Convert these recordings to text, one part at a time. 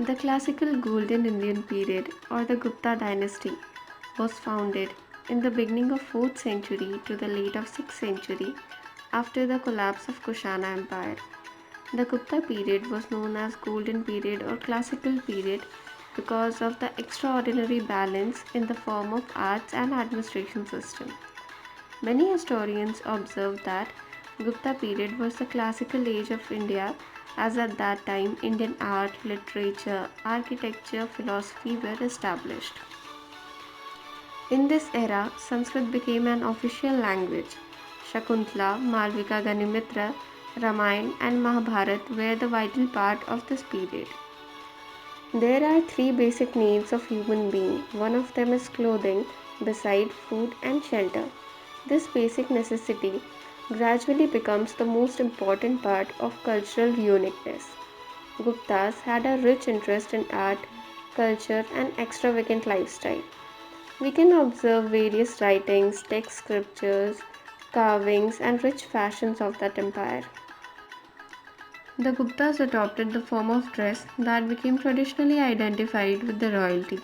The classical Golden Indian period or the Gupta dynasty was founded in the beginning of 4th century to the late of 6th century after the collapse of Kushana Empire. The Gupta period was known as Golden Period or Classical Period because of the extraordinary balance in the form of arts and administration system. Many historians observe that Gupta period was the classical age of India as at that time Indian art, literature, architecture, philosophy were established. In this era, Sanskrit became an official language. Shakuntala, Malvika Ganimitra, Ramayana and Mahabharata were the vital part of this period. There are three basic needs of human being. One of them is clothing, beside food and shelter. This basic necessity gradually becomes the most important part of cultural uniqueness. Guptas had a rich interest in art, culture, and extravagant lifestyle. We can observe various writings, text scriptures, carvings, and rich fashions of that empire. The Guptas adopted the form of dress that became traditionally identified with the royalty.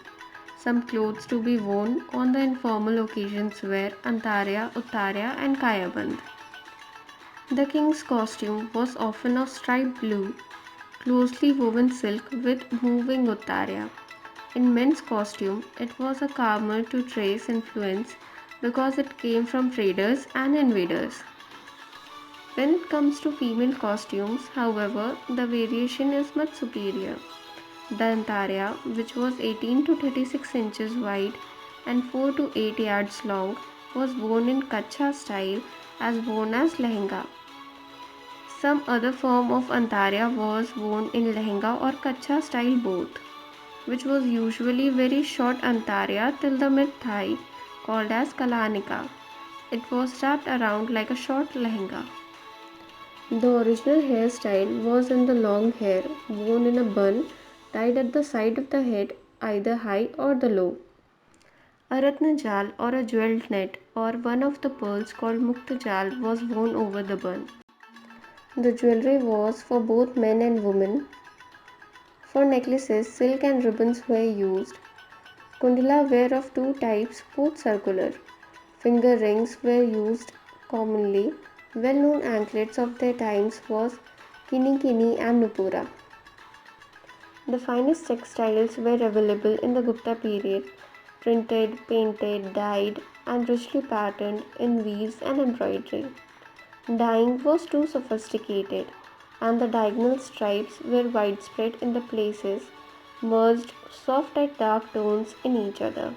Some clothes to be worn on the informal occasions were antarya, uttarya, and kayaband. The king's costume was often of striped blue, closely woven silk with moving uttarya. In men's costume, it was a calmer to trace influence because it came from traders and invaders. When it comes to female costumes, however, the variation is much superior. The Antarya, which was 18 to 36 inches wide and 4 to 8 yards long, was worn in Kacha style as worn as lehenga. Some other form of Antarya was worn in lehenga or Kacha style both, which was usually very short Antarya till the mid thigh, called as Kalanika. It was wrapped around like a short lehenga. The original hairstyle was in the long hair worn in a bun tied at the side of the head, either high or the low. A ratnajal or a jeweled net or one of the pearls called muktajal was worn over the bun. The jewelry was for both men and women. For necklaces, silk and ribbons were used. Kundala were of two types, both circular. Finger rings were used commonly. Well-known anklets of their times was Kini Kini and Nupura. The finest textiles were available in the Gupta period, printed, painted, dyed, and richly patterned in weaves and embroidery. Dyeing was too sophisticated, and the diagonal stripes were widespread in the places, merged soft and dark tones in each other.